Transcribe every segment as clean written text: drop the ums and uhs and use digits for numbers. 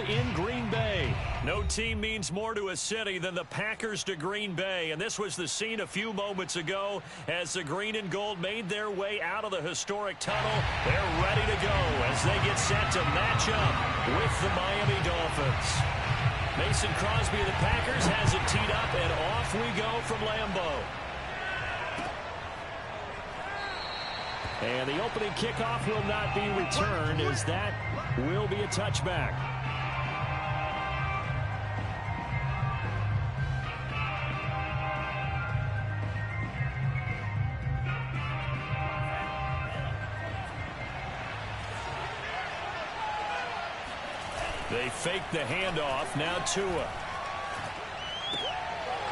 in Green Bay. No team means more to a city than the Packers to Green Bay, and this was the scene a few moments ago as the green and gold made their way out of the historic tunnel. They're ready to go as they get set to match up with the Miami Dolphins. Mason Crosby of the Packers has it teed up, and off we go from Lambeau. And the opening kickoff will not be returned, as that will be a touchback. They fake the handoff. Now Tua.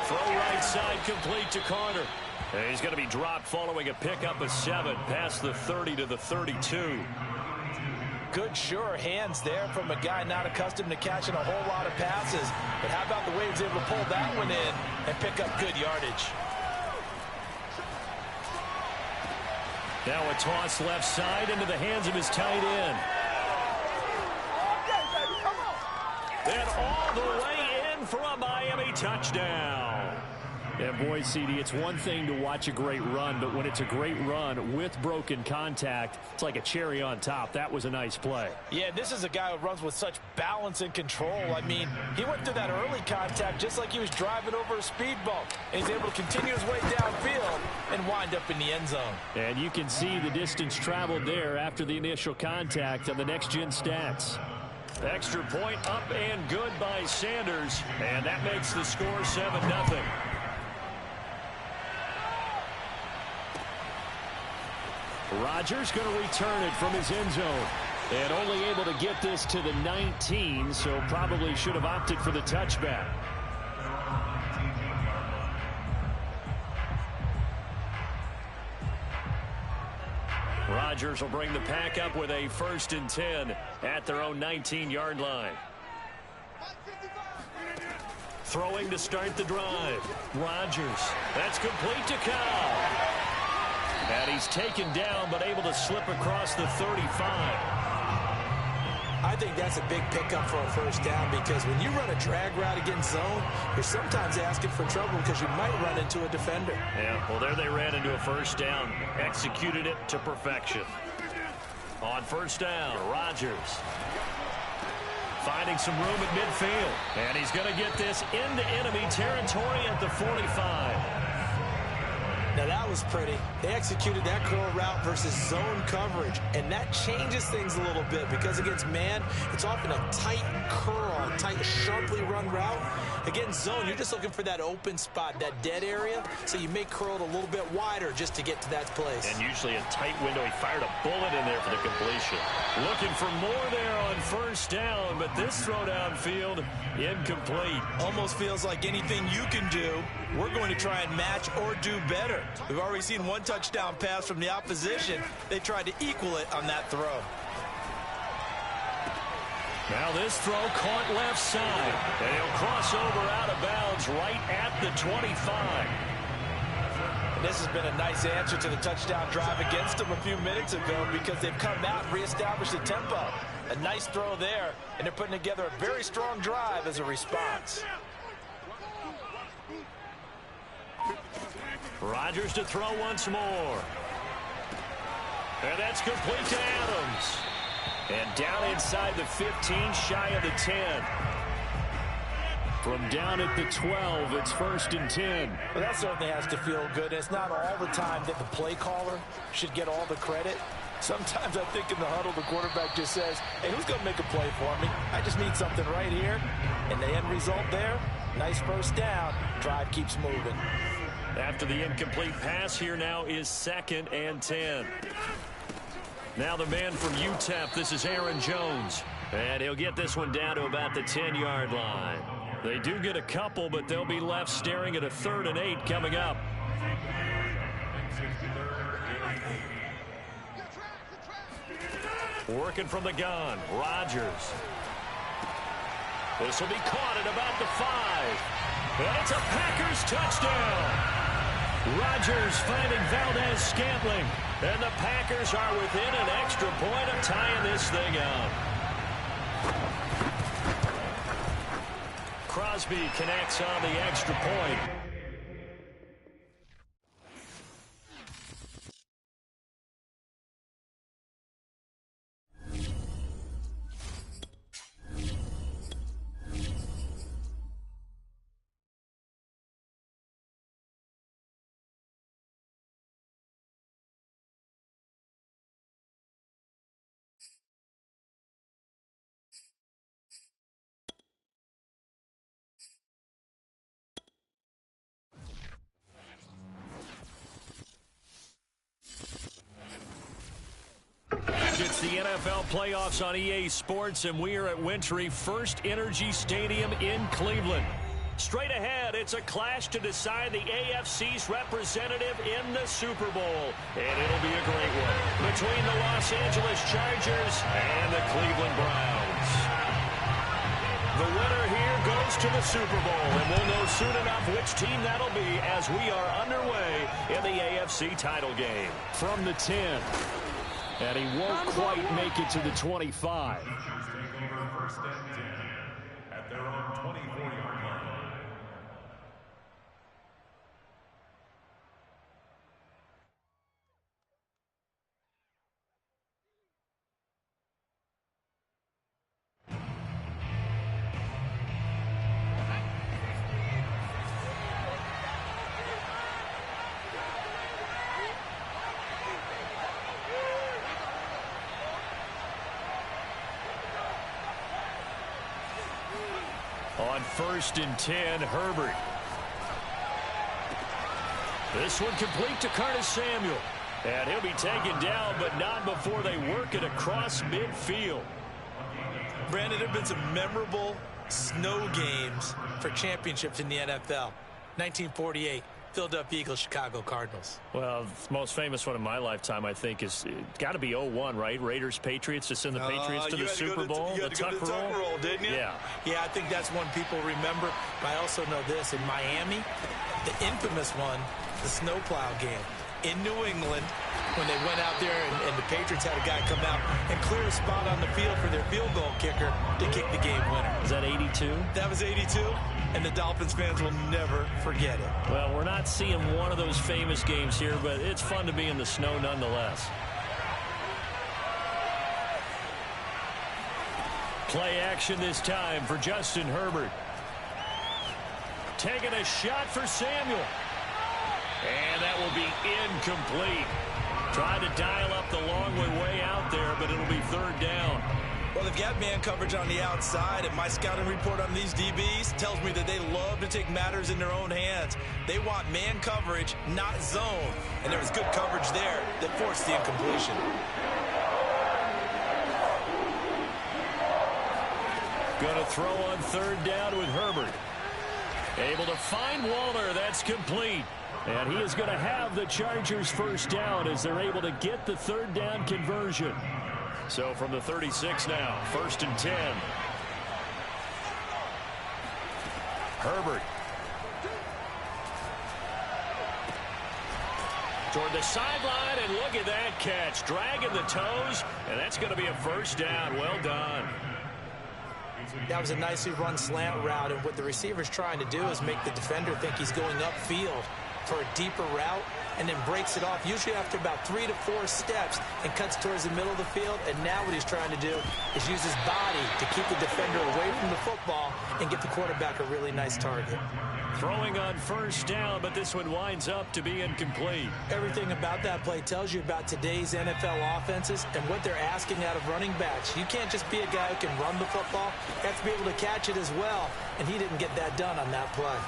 Throw right side complete to Carter. And he's going to be dropped following a pickup of 7 past the 30 to the 32. Good, sure hands there from a guy not accustomed to catching a whole lot of passes. But how about the way he was able to pull that one in and pick up good yardage? Now a toss left side into the hands of his tight end. And all the way in for a Miami touchdown. And boy, CD, it's one thing to watch a great run, but when it's a great run with broken contact, it's like a cherry on top. That was a nice play. Yeah, this is a guy who runs with such balance and control. I mean, he went through that early contact just like he was driving over a speed bump. And he's able to continue his way downfield and wind up in the end zone. And you can see the distance traveled there after the initial contact on the next-gen stats. Extra point up and good by Sanders. And that makes the score 7-0. Rodgers going to return it from his end zone. And only able to get this to the 19, so probably should have opted for the touchback. Rodgers will bring the pack up with a 1st and 10 at their own 19-yard line. Throwing to start the drive. Rodgers. That's complete to Cobb. And he's taken down, but able to slip across the 35. I think that's a big pickup for a first down, because when you run a drag route against zone, you're sometimes asking for trouble because you might run into a defender. Yeah, well, there they ran into a first down. Executed it to perfection. On first down, Rodgers. Finding some room at midfield. And he's going to get this into enemy territory at the 45. Now that was pretty. They executed that curl route versus zone coverage, and that changes things a little bit, because against man, it's often a tight curl, tight, sharply run route. Against zone, you're just looking for that open spot, that dead area, so you may curl it a little bit wider just to get to that place. And usually a tight window. He fired a bullet in there for the completion. Looking for more there on first down, but this throw downfield, incomplete. Almost feels like anything you can do, we're going to try and match or do better. We've already seen one touchdown pass from the opposition. They tried to equal it on that throw. Now this throw caught left side, and he'll cross over out of bounds right at the 25. And this has been a nice answer to the touchdown drive against them a few minutes ago, because they've come out and reestablished the tempo. A nice throw there, and they're putting together a very strong drive as a response. Rodgers to throw once more. And that's complete to Adams. And down inside the 15, shy of the 10. From down at the 12, it's 1st and 10. Well, that certainly has to feel good. It's not all the time that the play caller should get all the credit. Sometimes I think in the huddle, the quarterback just says, hey, who's going to make a play for me? I just need something right here. And the end result there, nice first down. Drive keeps moving. After the incomplete pass, here now is 2nd and 10. Now the man from UTEP, this is Aaron Jones. And he'll get this one down to about the 10-yard line. They do get a couple, but they'll be left staring at a 3rd and 8 coming up. Working from the gun, Rodgers. This will be caught at about the 5. And it's a Packers touchdown. Rodgers finding Valdez-Scantling. And the Packers are within an extra point of tying this thing up. Crosby connects on the extra point. It's the NFL playoffs on EA Sports, and we are at Wintry First Energy Stadium in Cleveland. Straight ahead, it's a clash to decide the AFC's representative in the Super Bowl. And it'll be a great one between the Los Angeles Chargers and the Cleveland Browns. The winner here goes to the Super Bowl, and we'll know soon enough which team that'll be as we are underway in the AFC title game. From the 10. And he won't quite make it to the 25. Take over first and 10 at their own 24-yard line. On first and 10, Herbert. This one complete to Curtis Samuel. And he'll be taken down, but not before they work it across midfield. Brandon, there have been some memorable snow games for championships in the NFL. 1948. Philadelphia Eagles, Chicago Cardinals. Well, the most famous one in my lifetime, I think, is got to be 0-1, right? Raiders, Patriots to send the Patriots to the Super Bowl. You had to go to the Tuck roll, didn't you? Yeah. Yeah, I think that's one people remember. But I also know this. In Miami, the infamous one, the snowplow game. In New England, when they went out there and the Patriots had a guy come out and clear a spot on the field for their field goal kicker to kick the game winner. Is that 82? That was 82. And the Dolphins fans will never forget it. Well, we're not seeing one of those famous games here, but it's fun to be in the snow nonetheless. Play action this time for Justin Herbert. Taking a shot for Samuel. And that will be incomplete. Trying to dial up the long way out there, but it'll be third down. Well, they've got man coverage on the outside, and my scouting report on these DBs tells me that they love to take matters in their own hands. They want man coverage, not zone. And there was good coverage there that forced the incompletion. Going to throw on third down with Herbert. Able to find Waller. That's complete. And he is going to have the Chargers first down as they're able to get the third down conversion. So from the 36 now, first and 10. Herbert. Toward the sideline, and look at that catch. Dragging the toes, and that's going to be a first down. Well done. That was a nicely run slant route, and what the receiver's trying to do is make the defender think he's going upfield for a deeper route, and then breaks it off, usually after about 3 to 4 steps, and cuts towards the middle of the field. And now what he's trying to do is use his body to keep the defender away from the football and get the quarterback a really nice target. Throwing on first down, but this one winds up to be incomplete. Everything about that play tells you about today's NFL offenses and what they're asking out of running backs. You can't just be a guy who can run the football. You have to be able to catch it as well, and he didn't get that done on that play.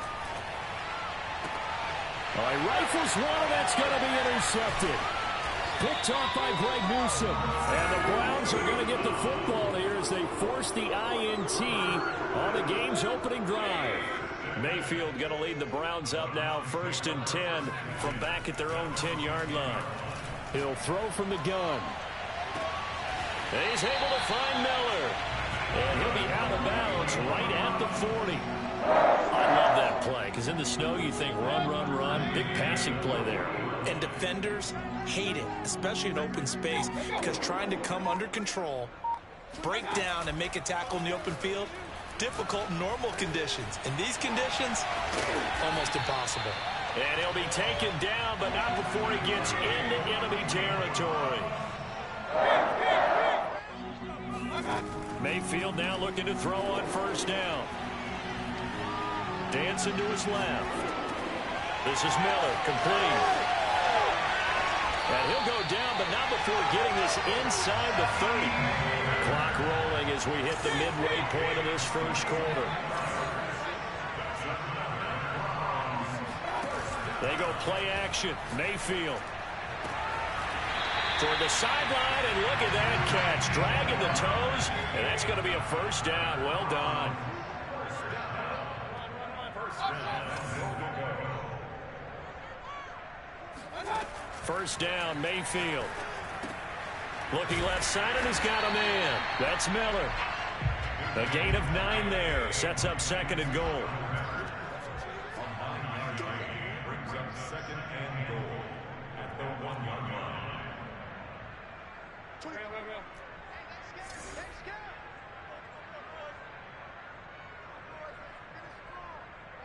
All right, rifles one, and that's going to be intercepted. Picked off by Greg Newsome. And the Browns are going to get the football here as they force the INT on the game's opening drive. Mayfield going to lead the Browns up now, first and 10 from back at their own 10-yard line. He'll throw from the gun. And he's able to find Miller. And he'll be out of bounds right at the 40. I love that play, because in the snow you think run, run, run. Big passing play there. And defenders hate it, especially in open space, because trying to come under control, break down, and make a tackle in the open field, difficult in normal conditions. In these conditions, almost impossible. And he'll be taken down, but not before he gets into enemy territory. Mayfield now looking to throw on first down. Dancing to his left. This is Miller, complete. And he'll go down, but not before getting this inside the 30. Clock rolling as we hit the midway point of this first quarter. They go play action. Mayfield. Toward the sideline, and look at that catch. Dragging the toes, and that's going to be a first down. Well done. First down, Mayfield. Looking left side, and he's got a man. That's Miller. A gain of 9 there. Sets up second and goal. Brings up second and goal at the 1-yard line.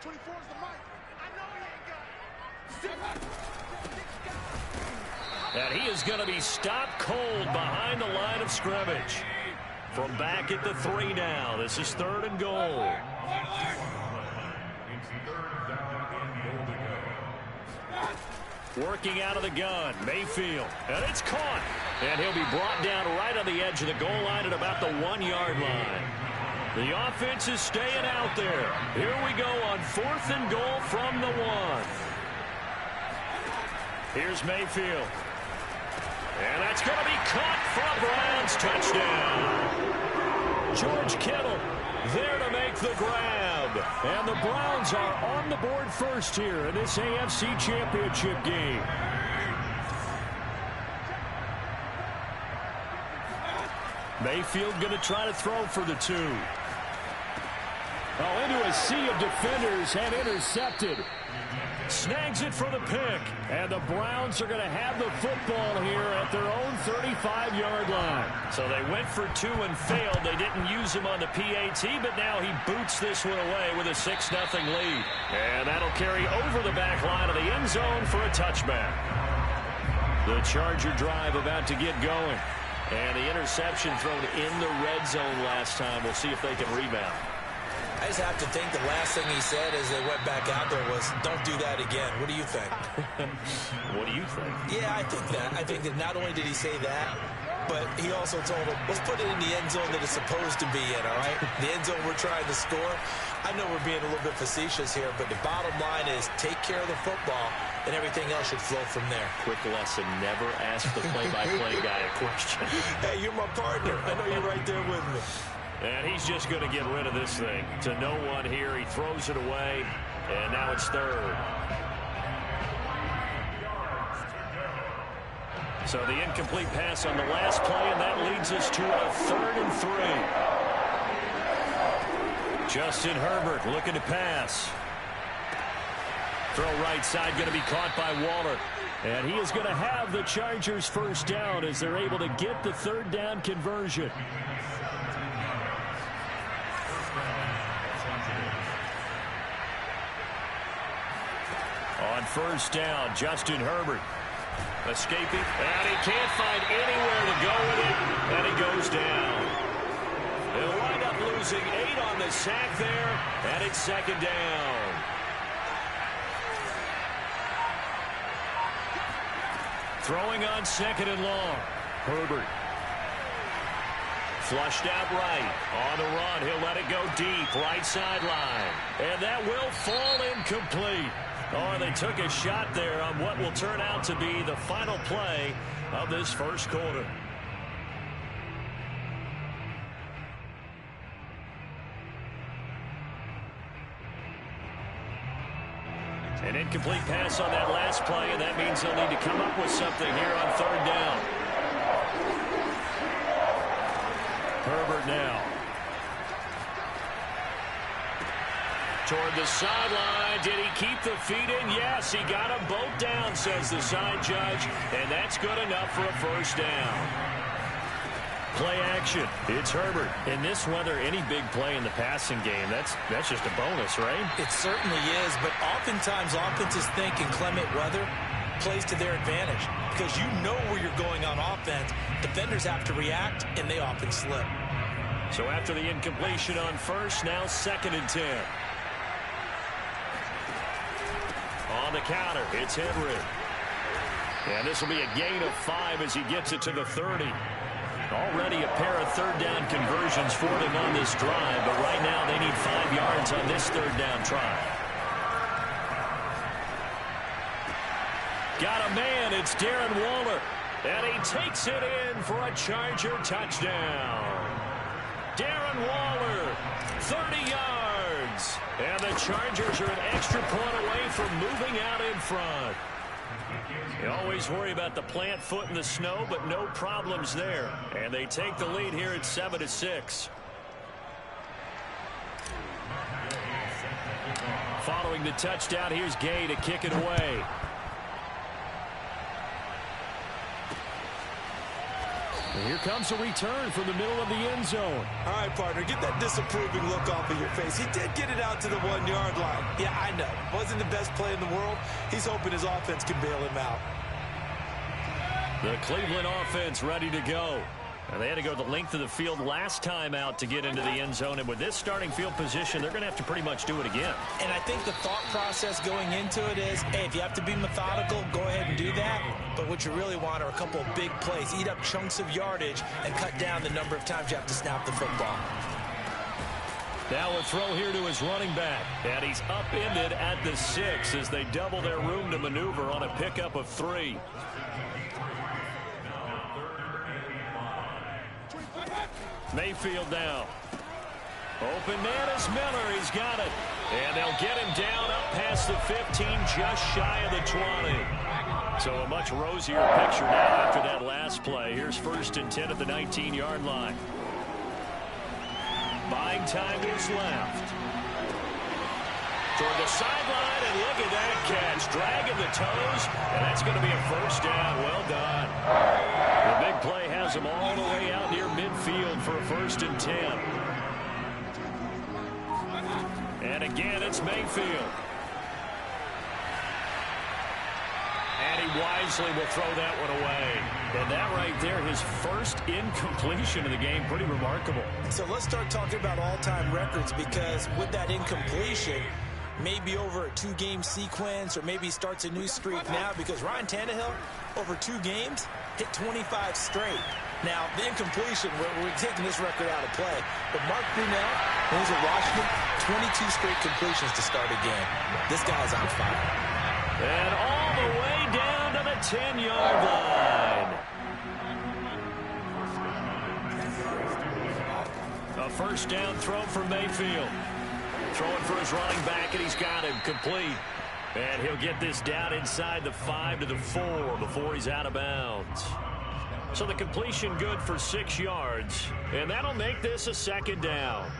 24's the mic. I know he ain't got it. And he is going to be stopped cold behind the line of scrimmage. From back at the 3 now. This is third and goal. It's third down and goal to go. Working out of the gun, Mayfield. And it's caught. And he'll be brought down right on the edge of the goal line at about the 1-yard line. The offense is staying out there. Here we go on fourth and goal from the 1. Here's Mayfield. And that's going to be caught for a Browns touchdown. George Kittle there to make the grab. And the Browns are on the board first here in this AFC Championship game. Mayfield going to try to throw for the 2. Oh, into a sea of defenders and intercepted. Snags it for the pick. And the Browns are going to have the football here at their own 35-yard line. So they went for 2 and failed. They didn't use him on the PAT, but now he boots this one away with a 6-0 lead. And that'll carry over the back line of the end zone for a touchback. The Charger drive about to get going. And the interception thrown in the red zone last time. We'll see if they can rebound. I just have to think the last thing he said as they went back out there was, don't do that again. What do you think? What do you think? Yeah, I think that. I think that not only did he say that, but he also told him, let's put it in the end zone that it's supposed to be in, all right? The end zone we're trying to score. I know we're being a little bit facetious here, but the bottom line is take care of the football, and everything else should flow from there. Quick lesson, never ask the play-by-play guy a question. Hey, you're my partner. I know you're right there with me. And he's just going to get rid of this thing. To no one here. He throws it away. And now it's third. So the incomplete pass on the last play, and that leads us to a 3rd and 3. Justin Herbert looking to pass. Throw right side going to be caught by Waller. And he is going to have the Chargers first down as they're able to get the 3rd down conversion. On first down, Justin Herbert escaping, and he can't find anywhere to go with it, and he goes down. They'll wind up losing 8 on the sack there, and it's 2nd down. Throwing on 2nd and long. Herbert. Flushed out right. On the run, he'll let it go deep, right sideline. And that will fall incomplete. Oh, they took a shot there on what will turn out to be the final play of this first quarter. An incomplete pass on that last play, and that means they'll need to come up with something here on 3rd down. Herbert now. Toward the sideline. Did he keep the feet in? Yes, he got them both down, says the side judge. And that's good enough for a first down. play action. It's Herbert. In this weather, any big play in the passing game, that's just a bonus, right? It certainly is, but oftentimes offenses think in clement weather plays to their advantage because you know where you're going on offense. Defenders have to react, and they often slip. So after the incompletion on first, now 2nd and 10. On the counter, it's Henry. And this will be a gain of 5 as he gets it to the 30. Already a pair of third-down conversions for them on this drive, but right now they need 5 yards on this third-down try. Got a man, it's Darren Waller. And he takes it in for a Charger touchdown. Darren Waller, 30 yards. And the Chargers are an extra point away from moving out in front. You always worry about the plant foot in the snow, but no problems there. And they take the lead here at 7-6. Following the touchdown, here's Gay to kick it away. And here comes a return from the middle of the end zone. All right, partner, get that disapproving look off of your face. He did get it out to the 1-yard line. Yeah, I know. Wasn't the best play in the world. He's hoping his offense can bail him out. The Cleveland offense ready to go. And they had to go the length of the field last time out to get into the end zone. And with this starting field position, they're going to have to pretty much do it again. And I think the thought process going into it is, hey, if you have to be methodical, go ahead and do that. But what you really want are a couple of big plays. Eat up chunks of yardage and cut down the number of times you have to snap the football. Now a throw here to his running back. And he's upended at the 6 as they double their room to maneuver on a pickup of 3. Mayfield now. Open man is Miller. He's got it. And they'll get him down up past the 15, just shy of the 20. So a much rosier picture now after that last play. Here's 1st and 10 at the 19-yard line. Buying time is left. Toward the sideline, and look at that catch. Dragging the toes, and that's going to be a 1st down. Well done. The big play has him all the way out near midfield for a 1st and 10. And again, it's Mayfield. And he wisely will throw that one away. And that right there, his first incompletion of the game, pretty remarkable. So let's start talking about all-time records, because with that incompletion, maybe over a 2-game sequence, or maybe starts a new streak now, because Ryan Tannehill, over 2 games, hit 25 straight. Now, the incompletion, we're taking this record out of play. But Mark Brunell, when he was at Washington, 22 straight completions to start a game. This guy's on fire. And all the way down to the 10-yard line. A 1st down throw for Mayfield. Throwing for his running back, and he's got him complete. And he'll get this down inside the 5 to the 4 before he's out of bounds. So the completion good for 6 yards. And that'll make this a 2nd down.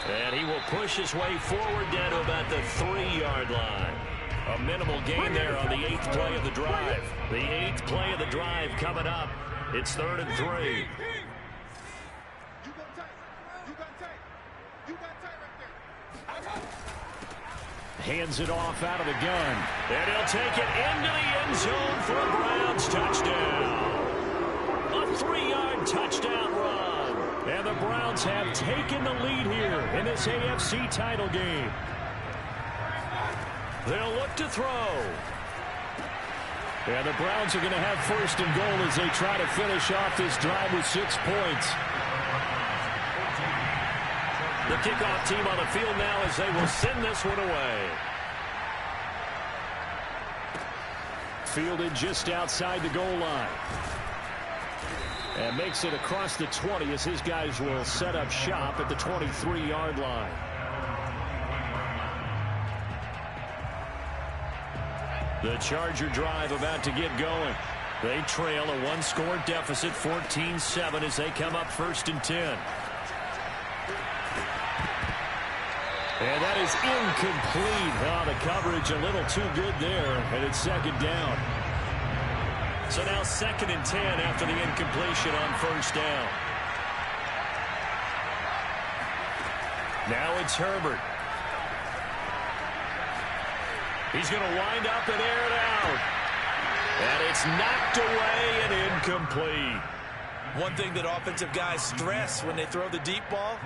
And he will push his way forward down to about the 3-yard line. A minimal gain there on the 8th play of the drive. The 8th play of the drive coming up. It's 3rd and 3. Hands it off out of the gun. And he'll take it into the end zone for a Browns touchdown. A 3-yard touchdown run. And the Browns have taken the lead here in this AFC title game. They'll look to throw. And the Browns are going to have 1st and goal as they try to finish off this drive with 6 points. The kickoff team on the field now as they will send this one away. Fielded just outside the goal line. And makes it across the 20 as his guys will set up shop at the 23-yard line. The Charger drive about to get going. They trail a 1-score deficit, 14-7, as they come up 1st and 10. And that is incomplete. Oh, the coverage a little too good there, and it's second down. So now 2nd and 10 after the incompletion on first down. Now it's Herbert. He's going to wind up and air it out. And it's knocked away and incomplete. One thing that offensive guys stress when they throw the deep ball,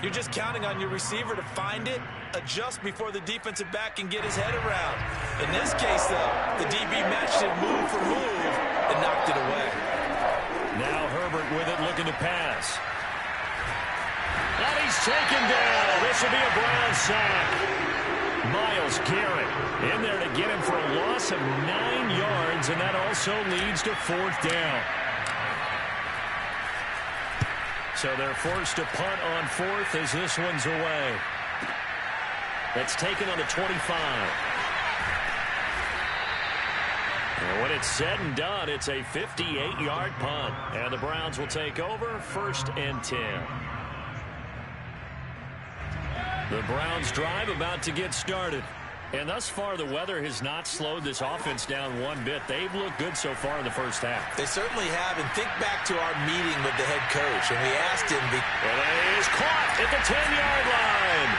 you're just counting on your receiver to find it, adjust before the defensive back can get his head around. In this case, though, the DB matched it move for move and knocked it away. Now Herbert with it, looking to pass. And he's taken down. This will be a Brown sack. Myles Garrett in there to get him for a loss of 9 yards, and that also leads to 4th down. So they're forced to punt on 4th as this one's away. It's taken on the 25. And when it's said and done, it's a 58-yard punt. And the Browns will take over 1st and 10. The Browns drive about to get started. And thus far, the weather has not slowed this offense down one bit. They've looked good so far in the first half. They certainly have. And think back to our meeting with the head coach. And we asked him. And it is caught at the 10-yard line.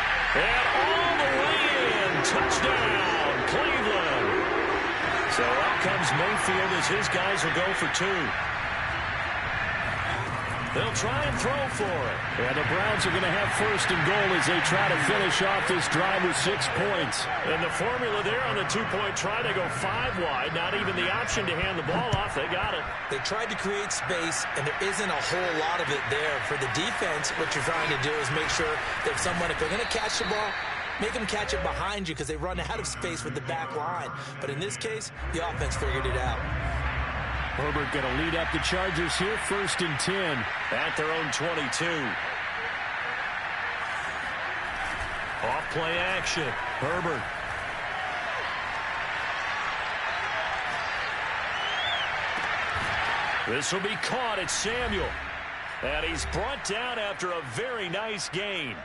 And all the way in. Touchdown, Cleveland. So up comes Mayfield as his guys will go for 2. They'll try and throw for it. And the Browns are going to have 1st and goal as they try to finish off this drive with 6 points. And the formula there on the 2-point try, they go 5 wide. Not even the option to hand the ball off. They got it. They tried to create space, and there isn't a whole lot of it there. For the defense, what you're trying to do is make sure that someone, if they're going to catch the ball, make them catch it behind you because they run out of space with the back line. But in this case, the offense figured it out. Herbert going to lead up the Chargers here, 1st and 10. At their own 22. Off play action. Herbert. This will be caught. It's Samuel. And he's brought down after a very nice gain.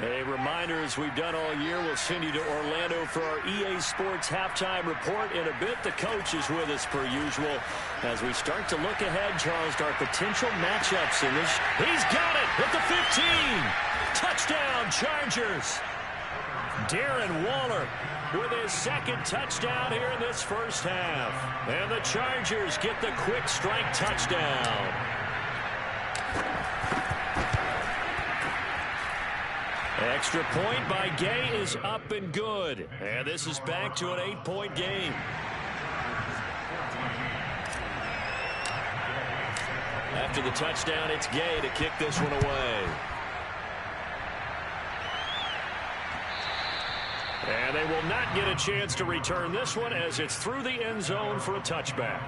A reminder, as we've done all year, we'll send you to Orlando for our EA Sports halftime report. In a bit, the coach is with us per usual. As we start to look ahead, Charles, to our potential matchups in this. He's got it at the 15. Touchdown, Chargers. Darren Waller with his 2nd touchdown here in this first half. And the Chargers get the quick strike touchdown. Extra point by Gay is up and good. And this is back to an 8-point game. After the touchdown, it's Gay to kick this one away. And they will not get a chance to return this one as it's through the end zone for a touchback.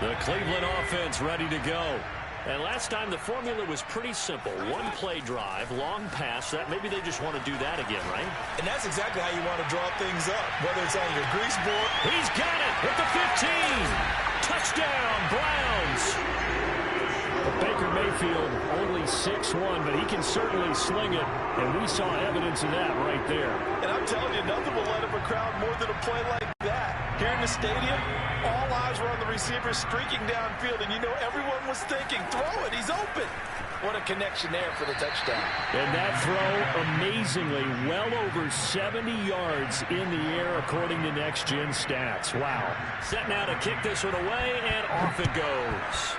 The Cleveland offense ready to go. And last time the formula was pretty simple. 1-play drive, long pass. That maybe they just want to do that again, right? And that's exactly how you want to draw things up, whether it's on your grease board. He's got it at the 15. Touchdown, Browns. Baker Mayfield only 6'1", but he can certainly sling it, and we saw evidence of that right there. And I'm telling you, nothing will let up a crowd more than a play like that. Here in the stadium, all eyes were on the receiver streaking downfield, and you know everyone was thinking, throw it, he's open. What a connection there for the touchdown. And that throw, amazingly, well over 70 yards in the air, according to Next Gen Stats. Wow. Set now to kick this one away, and off it goes.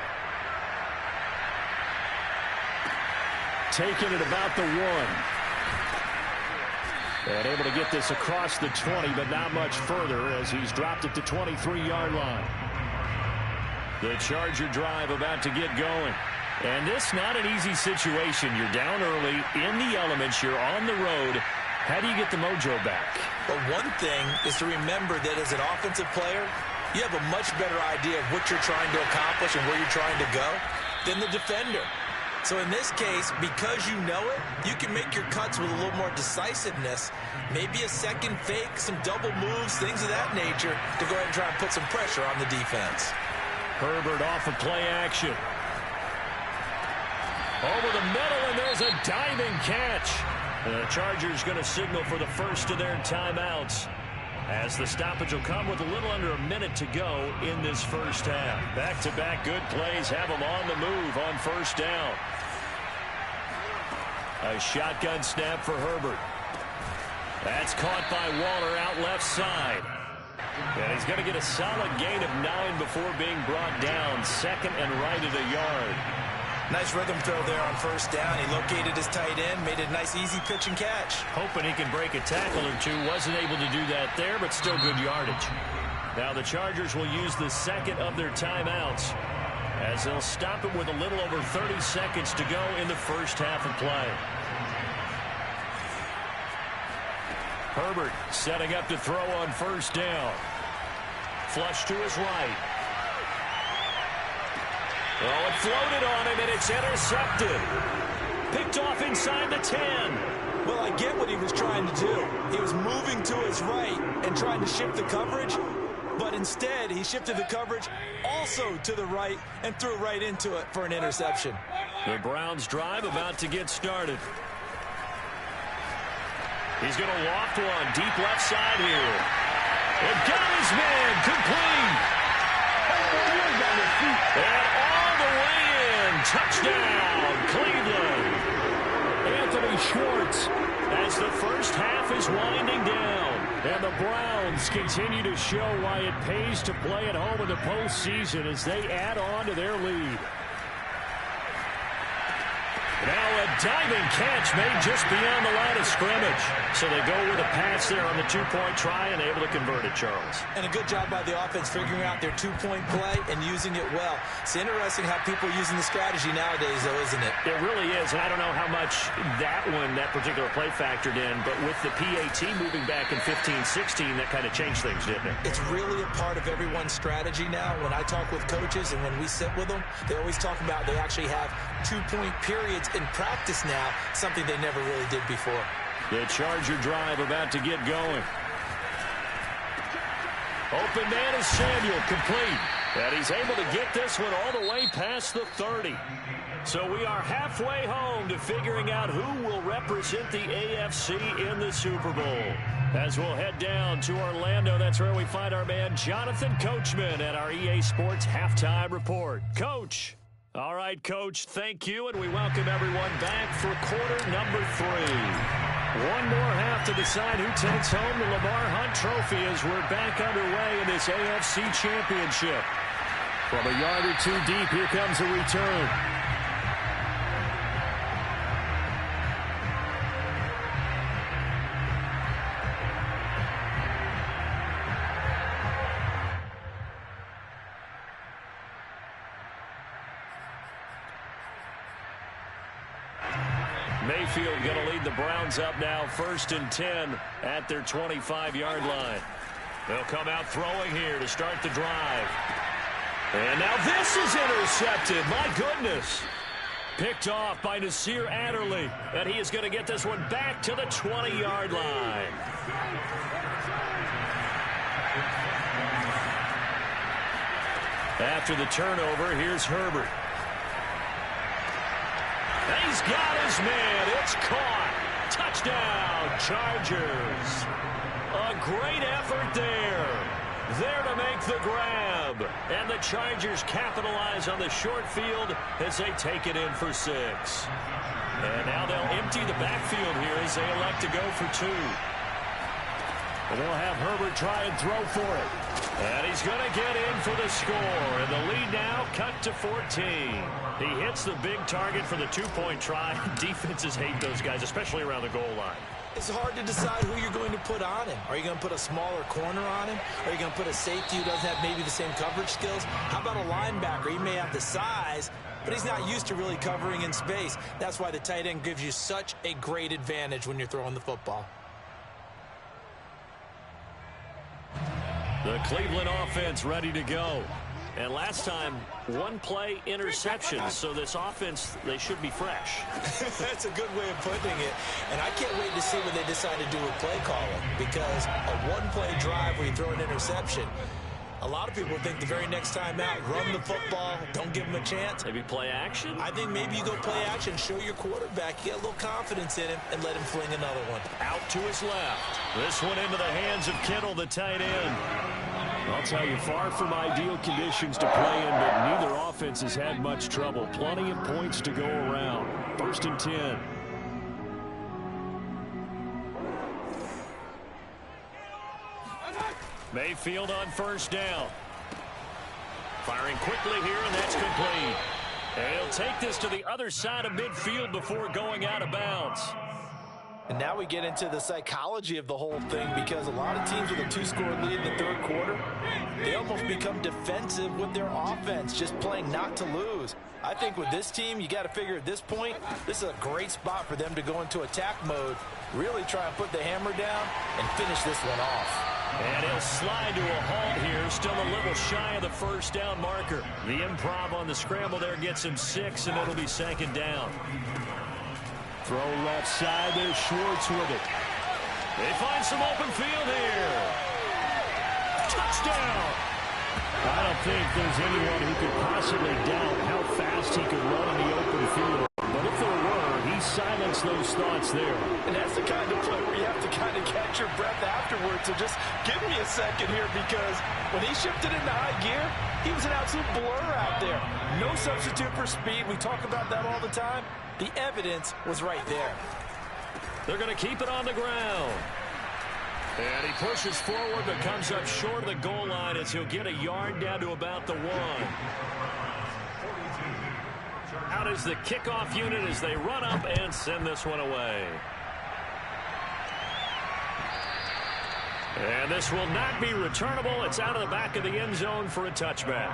Taking it about the 1. And able to get this across the 20, but not much further as he's dropped it to 23-yard line. The Charger drive about to get going. And this not an easy situation. You're down early, in the elements, you're on the road. How do you get the mojo back? Well, one thing is to remember that as an offensive player, you have a much better idea of what you're trying to accomplish and where you're trying to go than the defender. So in this case, because you know it, you can make your cuts with a little more decisiveness. Maybe a second fake, some double moves, things of that nature to go ahead and try and put some pressure on the defense. Herbert off of play action. Over the middle, and there's a diving catch. The Chargers going to signal for the first of their timeouts, as the stoppage will come with a little under a minute to go in this first half. Back-to-back good plays have them on the move on first down. A shotgun snap for Herbert. That's caught by Waller out left side. And he's going to get a solid gain of 9 before being brought down. Second and right at a yard. Nice rhythm throw there on first down. He located his tight end, made it a nice easy pitch and catch. Hoping he can break a tackle or two. Wasn't able to do that there, but still good yardage. Now the Chargers will use the second of their timeouts, as they'll stop it with a little over 30 seconds to go in the first half of play. Herbert setting up to throw on first down. Flush to his right. Oh, it floated on him, and it's intercepted. Picked off inside the 10. Well, I get what he was trying to do. He was moving to his right and trying to shift the coverage, but instead he shifted the coverage also to the right and threw right into it for an interception. The Browns drive about to get started. He's going to loft one deep left side here. And got his man complete. And all the way in. Touchdown, Cleveland. Anthony Schwartz, as the first half is winding down. And the Browns continue to show why it pays to play at home in the postseason as they add on to their lead. Now a diving catch made just beyond the line of scrimmage. So they go with a pass there on the two-point try and able to convert it, Charles. And a good job by the offense figuring out their two-point play and using it well. It's interesting how people are using the strategy nowadays, though, isn't it? It really is, and I don't know how much that particular play factored in, but with the PAT moving back in 15-16, that kind of changed things, didn't it? It's really a part of everyone's strategy now. When I talk with coaches and when we sit with them, they always talk about they actually have two-point periods in practice now, something they never really did before. The Charger drive about to get going. Open man is Samuel, complete. And he's able to get this one all the way past the 30. So we are halfway home to figuring out who will represent the AFC in the Super Bowl. As we'll head down to Orlando, that's where we find our man Jonathan Coachman at our EA Sports Halftime Report. Coach. All right, Coach, thank you, and we welcome everyone back for quarter number 3. One more half to decide who takes home the Lamar Hunt Trophy as we're back underway in this AFC Championship. From a yard or two deep, here comes a return. Mayfield going to lead the Browns up now, 1st and 10 at their 25-yard line. They'll come out throwing here to start the drive. And now this is intercepted. My goodness. Picked off by Nasir Adderley. And he is going to get this one back to the 20-yard line. After the turnover, here's Herbert. He's got his man. It's caught. Touchdown, Chargers. A great effort there. There to make the grab. And the Chargers capitalize on the short field as they take it in for 6. And now they'll empty the backfield here as they elect to go for 2. And they'll have Herbert try and throw for it. And he's going to get in for the score. And the lead now cut to 14. He hits the big target for the 2-point try. Defenses hate those guys, especially around the goal line. It's hard to decide who you're going to put on him. Are you going to put a smaller corner on him? Are you going to put a safety who doesn't have maybe the same coverage skills? How about a linebacker? He may have the size, but he's not used to really covering in space. That's why the tight end gives you such a great advantage when you're throwing the football. The Cleveland offense ready to go. And last time, one play interception. So this offense, they should be fresh. That's a good way of putting it. And I can't wait to see what they decide to do with play calling, because a one-play drive where you throw an interception, a lot of people think the very next time out, run the football, don't give them a chance. Maybe play action? I think maybe you go play action, show your quarterback, get a little confidence in him, and let him fling another one. Out to his left. This one into the hands of Kittle, the tight end. I'll tell you, far from ideal conditions to play in, but neither offense has had much trouble. Plenty of points to go around. 1st and 10. Mayfield on 1st down. Firing quickly here, and that's complete. And he'll take this to the other side of midfield before going out of bounds. And now we get into the psychology of the whole thing, because a lot of teams with a 2-score lead in the 3rd quarter, they almost become defensive with their offense, just playing not to lose. I think with this team, you got to figure at this point, this is a great spot for them to go into attack mode, really try and put the hammer down and finish this one off. And he'll slide to a halt here, still a little shy of the 1st down marker. The improv on the scramble there gets him 6, and it'll be 2nd down. Throw left side, there's Schwartz with it. They find some open field here. Touchdown! I don't think there's anyone who could possibly doubt how fast he could run in the open field. But if there were, he silenced those thoughts there. And that's the kind of play where you have to kind of catch your breath afterwards. So just give me a second here, because when he shifted into high gear, he was an absolute blur out there. No substitute for speed. We talk about that all the time. The evidence was right there. They're going to keep it on the ground. And he pushes forward but comes up short of the goal line as he'll get a yard down to about the 1. Out is the kickoff unit as they run up and send this one away. And this will not be returnable. It's out of the back of the end zone for a touchback.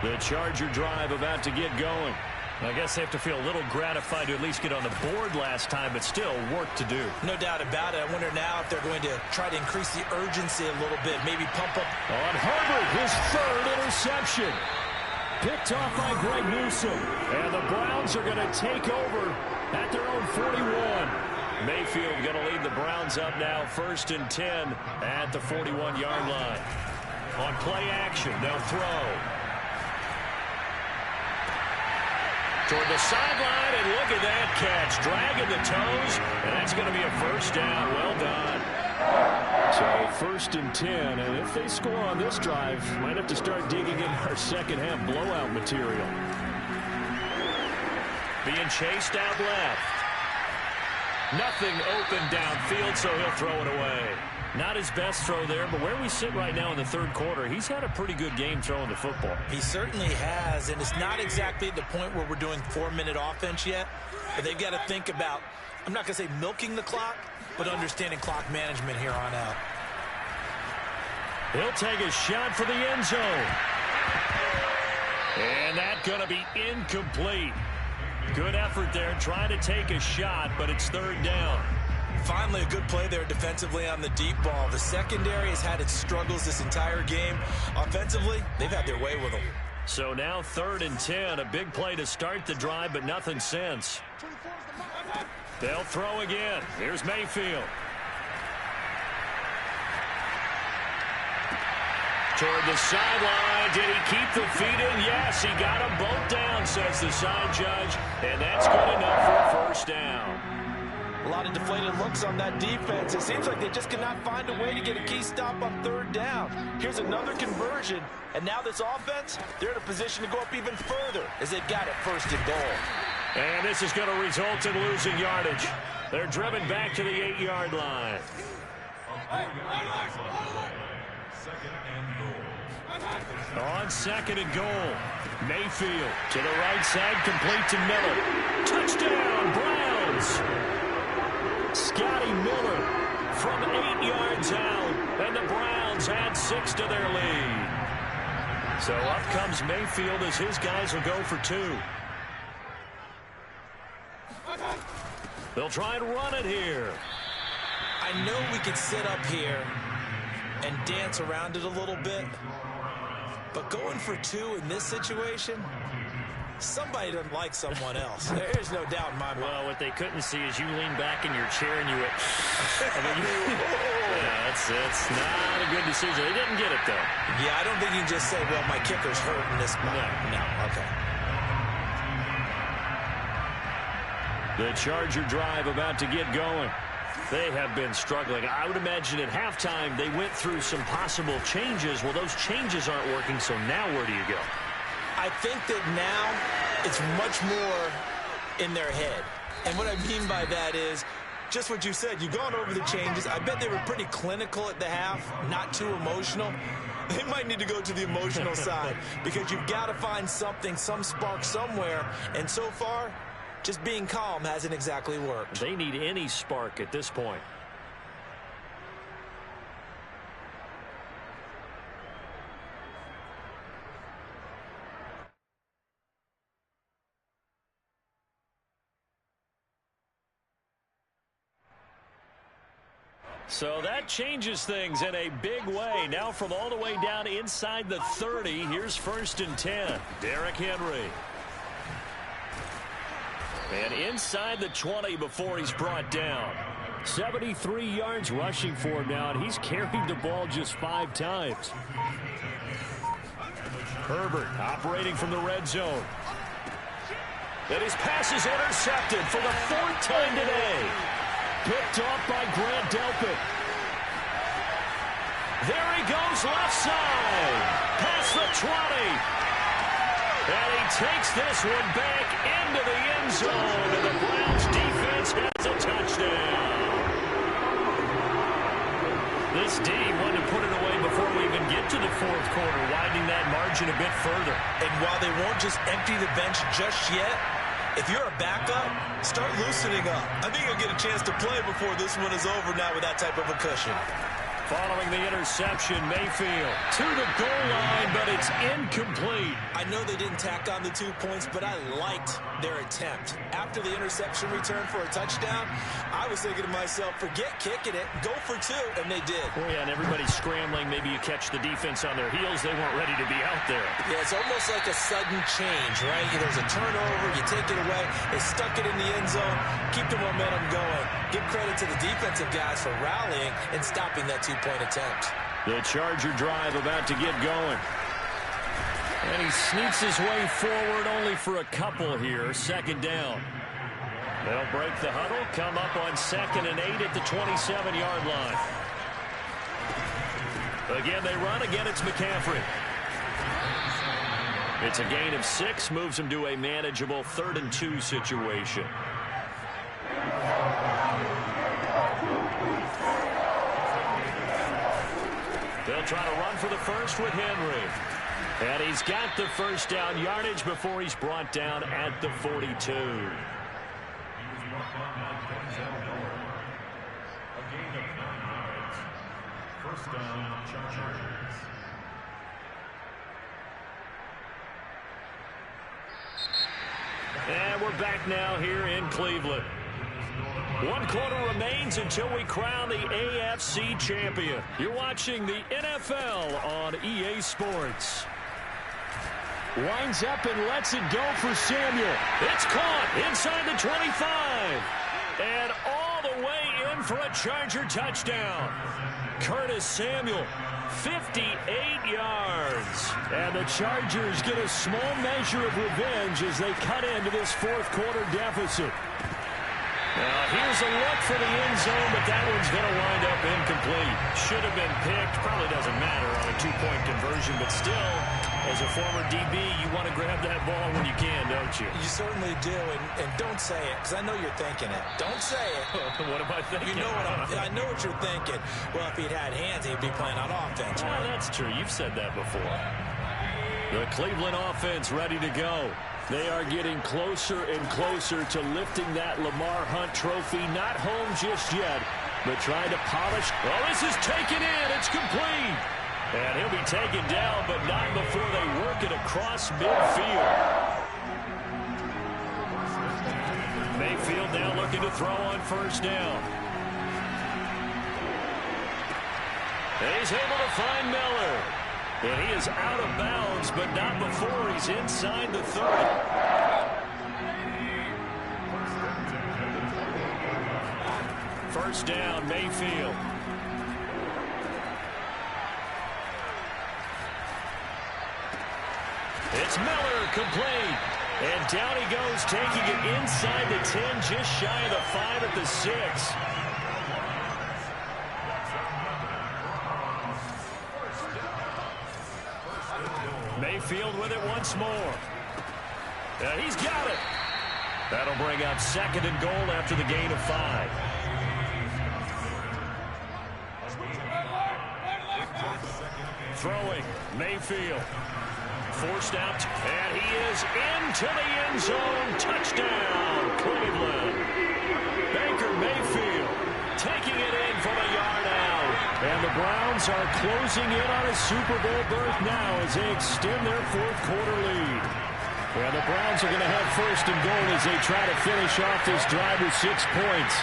The Charger drive about to get going. I guess they have to feel a little gratified to at least get on the board last time, but still work to do. No doubt about it. I wonder now if they're going to try to increase the urgency a little bit, maybe pump up. On Herbert, his 3rd interception. Picked off by Greg Newsome. And the Browns are going to take over at their own 41. Mayfield going to lead the Browns up now, 1st and 10 at the 41-yard line. On play action, they'll throw. Toward the sideline, and look at that catch. Dragging the toes, and that's going to be a 1st down. Well done. So 1st and 10, and if they score on this drive, might have to start digging in our second-half blowout material. Being chased out left. Nothing open downfield, so he'll throw it away. Not his best throw there, but where we sit right now in the 3rd quarter, he's had a pretty good game throwing the football. He certainly has, and it's not exactly the point where we're doing 4-minute offense yet, but they've got to think about, I'm not going to say milking the clock, but understanding clock management here on out. He'll take a shot for the end zone. And that's going to be incomplete. Good effort there, trying to take a shot, but it's 3rd down. Finally, a good play there defensively on the deep ball. The secondary has had its struggles this entire game. Offensively, they've had their way with them. So now 3rd and 10, a big play to start the drive, but nothing since. They'll throw again. Here's Mayfield. Toward the sideline. Did he keep the feet in? Yes, he got them both down, says the side judge. And that's good enough for a 1st down. A lot of deflated looks on that defense. It seems like they just cannot find a way to get a key stop on 3rd down. Here's another conversion. And now this offense, they're in a position to go up even further as they've got it 1st and goal. And this is going to result in losing yardage. They're driven back to the 8-yard line. On 2nd and goal. Mayfield to the right side, complete to Miller. Touchdown, Browns! Scotty Miller from 8 yards out, and the Browns add 6 to their lead. So up comes Mayfield as his guys will go for 2. They'll try and run it here. I know we could sit up here and dance around it a little bit. But going for 2 in this situation, somebody doesn't like someone else. There's no doubt in my mind. Well, what they couldn't see is you lean back in your chair and you went, I mean, yeah, it's not a good decision. They didn't get it, though. Yeah, I don't think you can just say, well, my kicker's hurt in this spot. No, okay. The Charger drive about to get going. They have been struggling. I would imagine at halftime they went through some possible changes. Well, those changes aren't working, so now where do you go? I think that now it's much more in their head. And what I mean by that is just what you said. You've gone over the changes. I bet they were pretty clinical at the half, not too emotional. They might need to go to the emotional side because you've got to find something, some spark somewhere. And so far, just being calm hasn't exactly worked. They need any spark at this point. So that changes things in a big way. Now from all the way down inside the 30, here's 1st and 10. Derrick Henry. And inside the 20 before he's brought down. 73 yards rushing for him now, and he's carried the ball just 5 times. Herbert operating from the red zone. And his pass is intercepted for the 4th time today. Picked off by Grant Delpit. There he goes left side. Past the 20. And he takes this one back into the end zone. And the Browns defense has a touchdown. This D wanted to put it away before we even get to the 4th quarter, widening that margin a bit further. And while they won't just empty the bench just yet, if you're a backup, start loosening up. I think you'll get a chance to play before this one is over now with that type of a cushion. Following the interception, Mayfield to the goal line, but it's incomplete. I know they didn't tack on the 2 points, but I liked their attempt. After the interception return for a touchdown, I was thinking to myself, forget kicking it, go for 2, and they did. Well, yeah, and everybody's scrambling. Maybe you catch the defense on their heels. They weren't ready to be out there. Yeah, it's almost like a sudden change, right? There's a turnover, you take it away, they stuck it in the end zone, keep the momentum going. Give credit to the defensive guys for rallying and stopping that 2-point attempt. The Charger drive about to get going. And he sneaks his way forward only for a couple here. 2nd down. They'll break the huddle, come up on 2nd and 8 at the 27-yard line. Again, they run. Again, it's McCaffrey. It's a gain of 6, moves them to a manageable 3rd and 2 situation. They'll try to run for the first with Henry. And he's got the 1st down yardage before he's brought down at the 42. First down, Chargers. And we're back now here in Cleveland. 1 quarter remains until we crown the AFC champion. You're watching the NFL on EA Sports. Winds up and lets it go for Samuel. It's caught inside the 25. And all the way in for a Charger touchdown. Curtis Samuel, 58 yards. And the Chargers get a small measure of revenge as they cut into this 4th quarter deficit. Now, here's a look for the end zone, but that one's going to wind up incomplete. Should have been picked. Probably doesn't matter on a 2-point conversion, but still, as a former DB, you want to grab that ball when you can, don't you? You certainly do, and don't say it, because I know you're thinking it. Don't say it. What am I thinking? You know I know what you're thinking. Well, if he'd had hands, he'd be playing on offense. Well, that's true. You've said that before. The Cleveland offense ready to go. They are getting closer and closer to lifting that Lamar Hunt trophy. Not home just yet, but trying to polish. Well, this is taken in. It's complete. And he'll be taken down, but not before they work it across midfield. Mayfield now looking to throw on 1st down. And he's able to find Miller. And he is out of bounds, but not before he's inside the 30. First down, Mayfield. It's Miller, complete. And down he goes, taking it inside the 10, just shy of the 5 at the 6. Mayfield with it once more. He's got it. That'll bring up 2nd and goal after the gain of 5. Throwing, Mayfield. Forced out, and he is into the end zone. Touchdown, Cleveland. Baker Mayfield taking it in from a yard out. And the Browns are closing in on a Super Bowl berth now as they extend their 4th quarter lead. And the Browns are going to have 1st and goal as they try to finish off this drive with 6 points.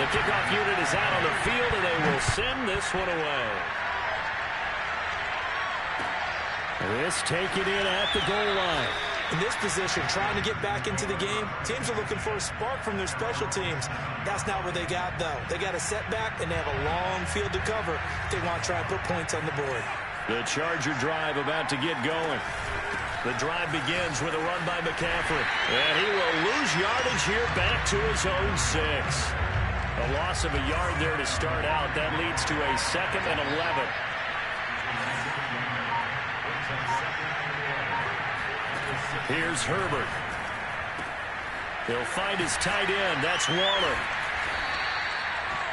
The kickoff unit is out on the field, and they will send this one away. This taken in at the goal line. In this position, trying to get back into the game, teams are looking for a spark from their special teams. That's not what they got, though. They got a setback, and they have a long field to cover if they want to try and put points on the board. The Charger drive about to get going. The drive begins with a run by McCaffrey. And he will lose yardage here back to his own 6. A loss of a yard there to start out. That leads to a 2nd and 11. Here's Herbert. He'll find his tight end. That's Waller.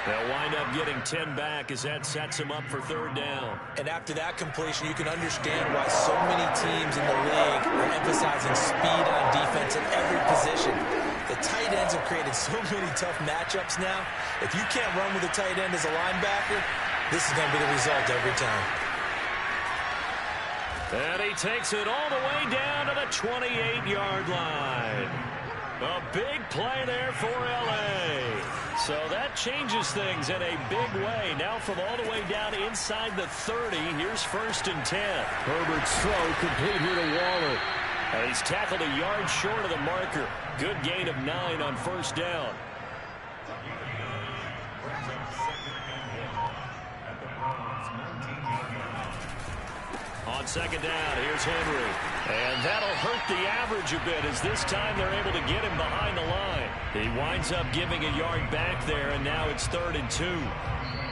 They'll wind up getting 10 back as that sets him up for 3rd down. And after that completion, you can understand why so many teams in the league are emphasizing speed on defense in every position. The tight ends have created so many tough matchups now. If you can't run with a tight end as a linebacker, this is going to be the result every time. And he takes it all the way down to the 28-yard line. A big play there for L.A. So that changes things in a big way. Now from all the way down inside the 30, here's 1st and 10. Herbert's throw complete here to Waller. And he's tackled a yard short of the marker. Good gain of 9 on 1st down. On 2nd down, here's Henry. And that'll hurt the average a bit as this time they're able to get him behind the line. He winds up giving a yard back there, and now it's 3rd and 2.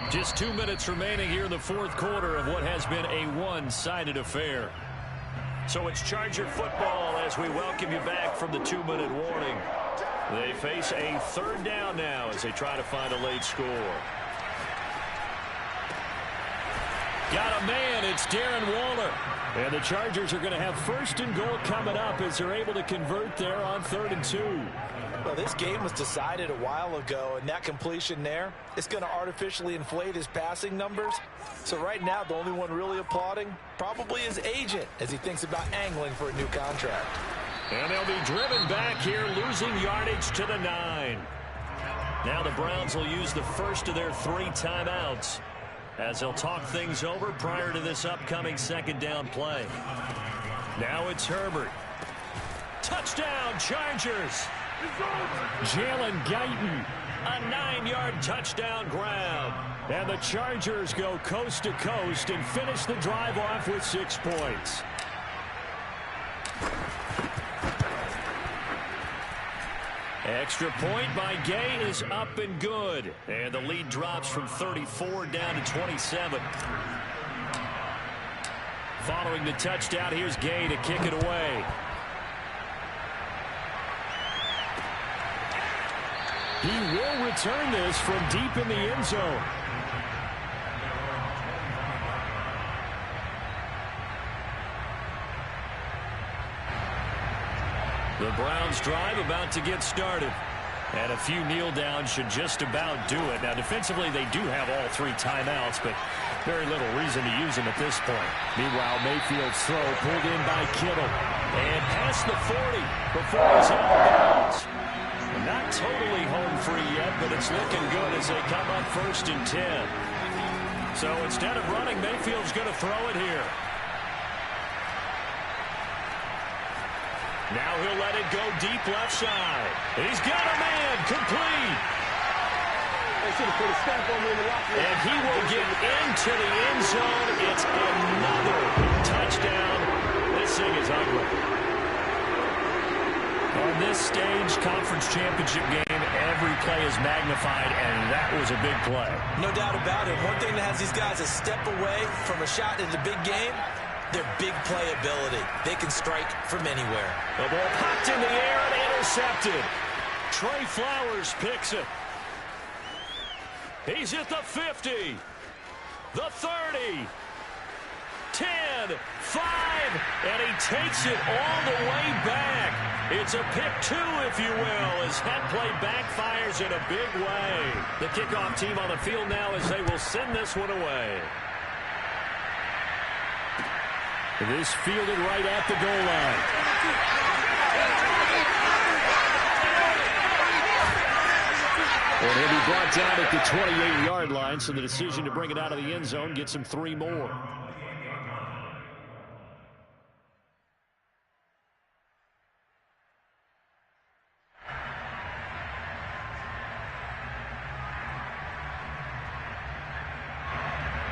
Just 2 minutes remaining here in the 4th quarter of what has been a one-sided affair. So it's Charger football as we welcome you back from the 2-minute warning. They face a 3rd down now as they try to find a late score. Got a man, it's Darren Waller. And the Chargers are going to have 1st and goal coming up as they're able to convert there on 3rd and 2. Well, this game was decided a while ago, and that completion there is going to artificially inflate his passing numbers. So right now, the only one really applauding probably his agent as he thinks about angling for a new contract. And they'll be driven back here, losing yardage to the 9. Now the Browns will use the first of their 3 timeouts as they'll talk things over prior to this upcoming 2nd down play. Now it's Herbert. Touchdown, Chargers. Jalen Guyton, a 9-yard touchdown grab. And the Chargers go coast to coast and finish the drive off with 6 points. Extra point by Gay is up and good. And the lead drops from 34 down to 27. Following the touchdown, here's Gay to kick it away. He will return this from deep in the end zone. The Browns drive about to get started. And a few kneel downs should just about do it. Now, defensively, they do have all 3 timeouts, but very little reason to use them at this point. Meanwhile, Mayfield's throw pulled in by Kittle. And past the 40 before he's out of bounds. Not totally home free yet, but it's looking good as they come up 1st and 10. So instead of running, Mayfield's going to throw it here. Now he'll let it go deep left side. He's got a man, complete. And he will get into the end zone. It's another touchdown. This thing is ugly. On this stage, conference championship game, every play is magnified, and that was a big play. No doubt about it. One thing that has these guys a step away from a shot in the big game, their big playability. They can strike from anywhere. The ball popped in the air and intercepted. Trey Flowers picks it. He's at the 50, the 30, 10, 5, and he takes it all the way back. It's a pick 2, if you will, as that play backfires in a big way. The kickoff team on the field now as they will send this one away. This fielded right at the goal line. And he'll be brought down at the 28-yard line, so the decision to bring it out of the end zone gets him 3 more.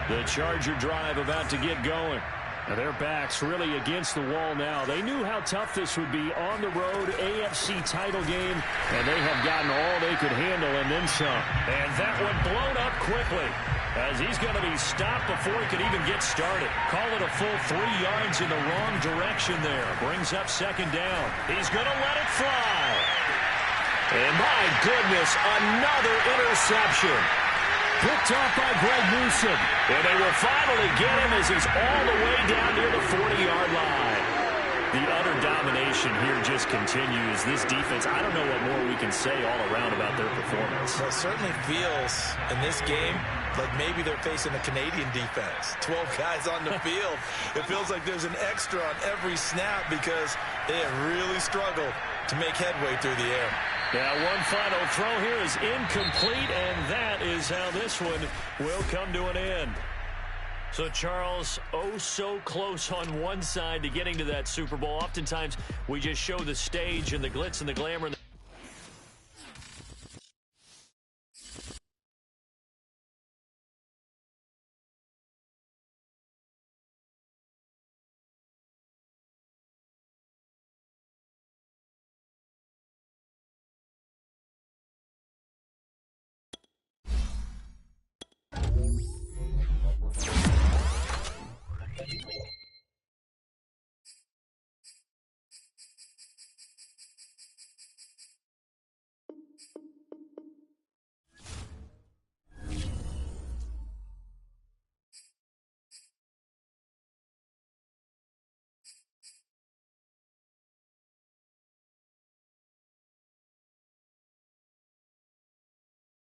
The Charger drive about to get going. Now their backs really against the wall now. They knew how tough this would be on the road, AFC title game, and they have gotten all they could handle and then some. And that one blown up quickly as he's going to be stopped before he could even get started. Call it a full 3 yards in the wrong direction there. Brings up 2nd down. He's going to let it fly. And my goodness, another interception. Picked off by Greg Newsome. And they will finally get him as he's all the way down near the 40-yard line. The utter domination here just continues. This defense, I don't know what more we can say all around about their performance. Well, it certainly feels in this game like maybe they're facing a Canadian defense. 12 guys on the field. It feels like there's an extra on every snap because they have really struggled to make headway through the air. Now one final throw here is incomplete, and that is how this one will come to an end. So, Charles, oh so close on one side to getting to that Super Bowl. Oftentimes, we just show the stage and the glitz and the glamour.